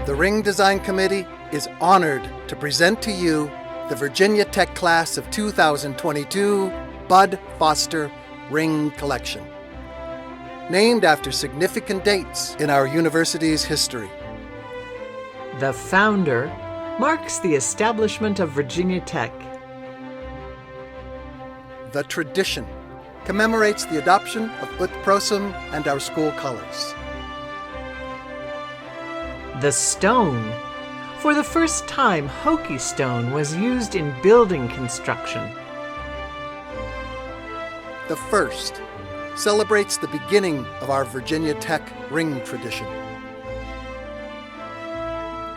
The Ring Design Committee is honored to present to you the Virginia Tech Class of 2022 Bud Foster Ring Collection, named after significant dates in our university's history. The founder marks the establishment of Virginia Tech. The tradition commemorates the adoption of Ut Prosim and our school colors. The stone. For the first time, Hokie stone was used in building construction. The first celebrates the beginning of our Virginia Tech ring tradition.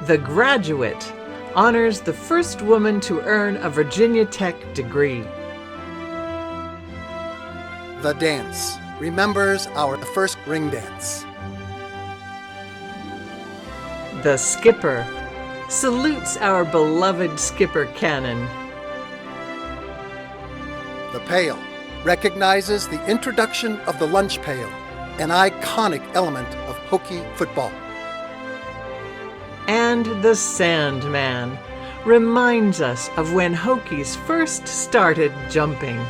The graduate honors the first woman to earn a Virginia Tech degree. The dance remembers our first ring dance. The skipper salutes our beloved skipper Cannon. The pail recognizes the introduction of the lunch pail, an iconic element of Hokie football. And the Sandman reminds us of when Hokies first started jumping.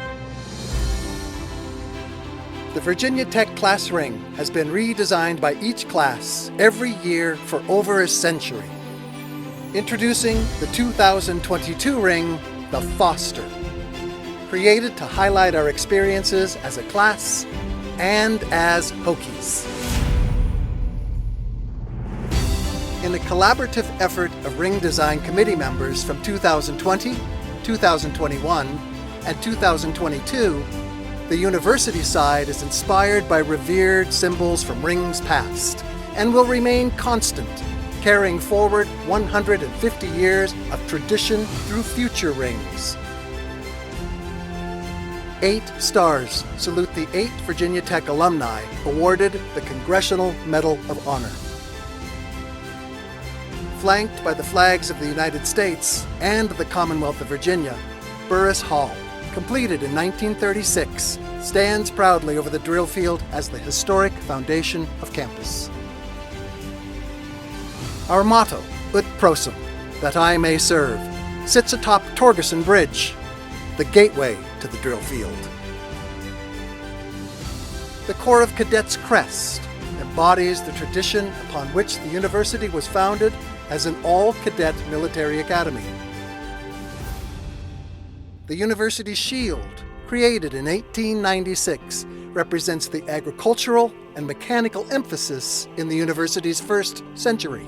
The Virginia Tech class ring has been redesigned by each class every year for over a century. Introducing the 2022 ring, the Foster, created to highlight our experiences as a class and as Hokies. In a collaborative effort of Ring Design Committee members from 2020, 2021, and 2022, the university side is inspired by revered symbols from rings past and will remain constant, carrying forward 150 years of tradition through future rings. 8 stars salute the 8 Virginia Tech alumni awarded the Congressional Medal of Honor. Flanked by the flags of the United States and the Commonwealth of Virginia, Burris Hall, completed in 1936, stands proudly over the drill field as the historic foundation of campus. Our motto, Ut Prosim, that I may serve, sits atop Torgerson Bridge, the gateway to the drill field. The Corps of Cadets crest embodies the tradition upon which the university was founded as an all-cadet military academy. The university shield, created in 1896, represents the agricultural and mechanical emphasis in the university's first century.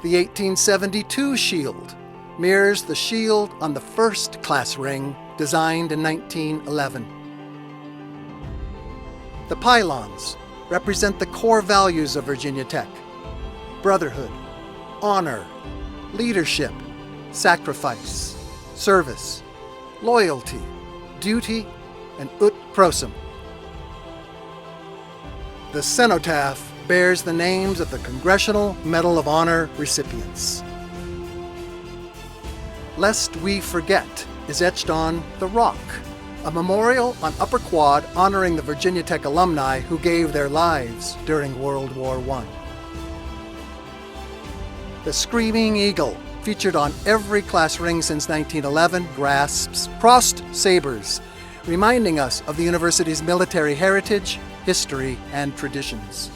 The 1872 shield mirrors the shield on the first class ring, designed in 1911. The pylons represent the core values of Virginia Tech: brotherhood, honor, leadership, sacrifice, service, loyalty, duty, and Ut Prosim. The cenotaph bears the names of the Congressional Medal of Honor recipients. Lest We Forget is etched on the rock, a memorial on Upper Quad honoring the Virginia Tech alumni who gave their lives during World War I. The Screaming Eagle, featured on every class ring since 1911, grasps crossed sabers, reminding us of the university's military heritage, history, and traditions.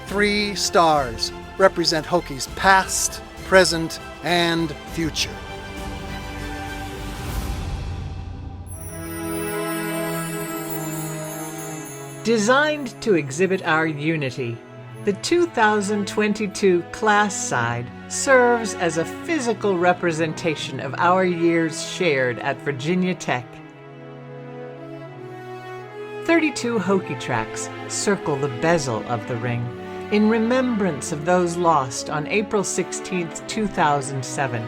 3 stars represent Hokie's past, present, and future. Designed to exhibit our unity, the 2022 class side serves as a physical representation of our years shared at Virginia Tech. 32 Hokie tracks circle the bezel of the ring in remembrance of those lost on April 16, 2007.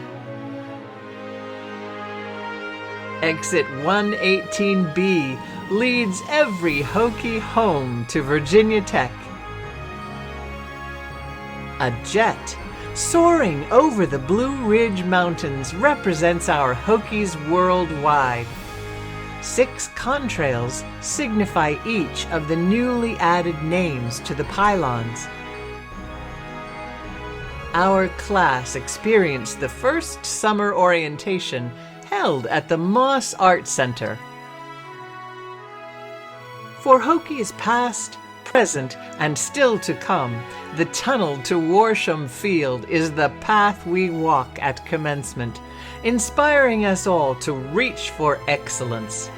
Exit 118B leads every Hokie home to Virginia Tech. A jet soaring over the Blue Ridge Mountains represents our Hokies worldwide. 6 contrails signify each of the newly added names to the pylons. Our class experienced the first summer orientation held at the Moss Art Center. For Hokies past, present, and still to come, the tunnel to Worsham Field is the path we walk at commencement, inspiring us all to reach for excellence.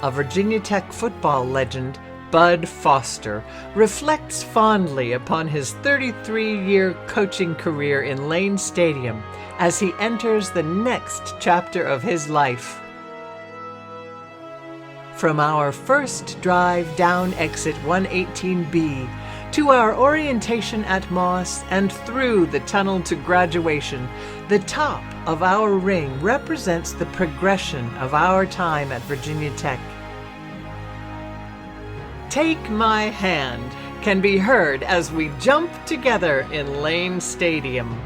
A Virginia Tech football legend, Bud Foster, reflects fondly upon his 33-year coaching career in Lane Stadium as he enters the next chapter of his life. From our first drive down exit 118B to our orientation at Moss and through the tunnel to graduation, the top of our ring represents the progression of our time at Virginia Tech. "Take My Hand" can be heard as we jump together in Lane Stadium.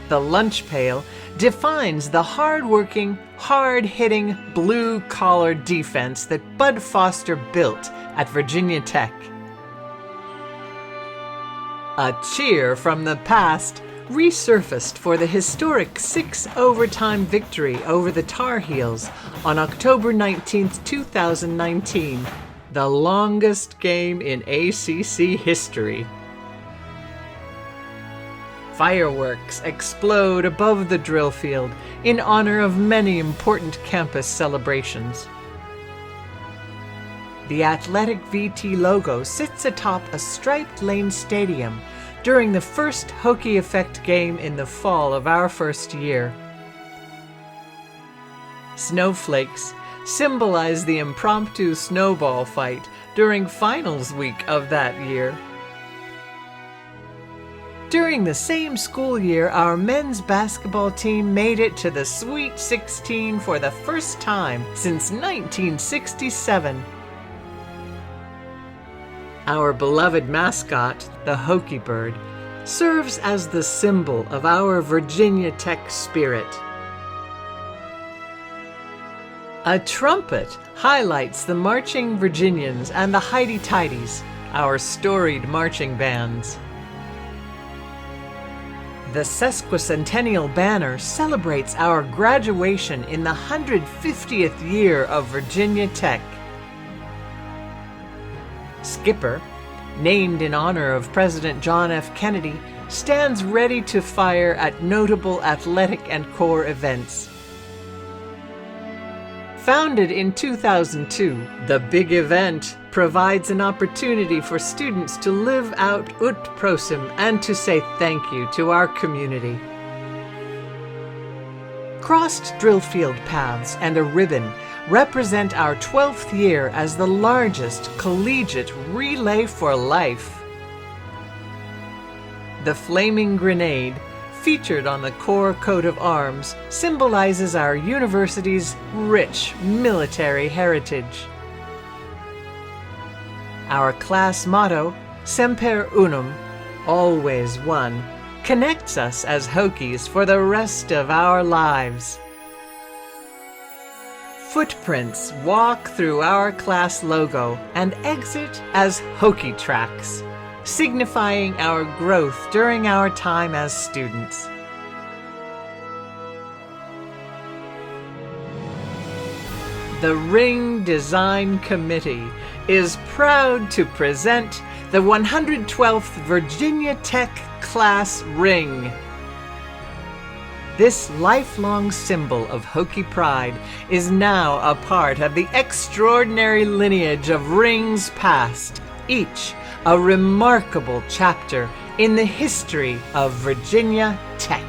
The lunch pail defines the hard-working, hard-hitting, blue-collar defense that Bud Foster built at Virginia Tech. A cheer from the past resurfaced for the historic 6-overtime victory over the Tar Heels on October 19, 2019, the longest game in ACC history. Fireworks explode above the drill field in honor of many important campus celebrations. The Athletic VT logo sits atop a striped Lane Stadium during the first Hokie Effect game in the fall of our first year. Snowflakes symbolize the impromptu snowball fight during finals week of that year. During the same school year, our men's basketball team made it to the Sweet 16 for the first time since 1967. Our beloved mascot, the Hokie Bird, serves as the symbol of our Virginia Tech spirit. A trumpet highlights the marching Virginians and the Highty-Tighties, our storied marching bands. The sesquicentennial banner celebrates our graduation in the 150th year of Virginia Tech. Skipper, named in honor of President John F. Kennedy, stands ready to fire at notable athletic and corps events. Founded in 2002, the Big Event provides an opportunity for students to live out Ut Prosim and to say thank you to our community. Crossed drill field paths and a ribbon represent our 12th year as the largest collegiate relay for life. The flaming grenade, featured on the Corps coat of arms, symbolizes our university's rich military heritage. Our class motto, Semper Unum, always one, connects us as Hokies for the rest of our lives. Footprints walk through our class logo and exit as Hokie tracks, signifying our growth during our time as students. The Ring Design Committee is proud to present the 112th Virginia Tech Class Ring. This lifelong symbol of Hokie pride is now a part of the extraordinary lineage of rings past, each a remarkable chapter in the history of Virginia Tech.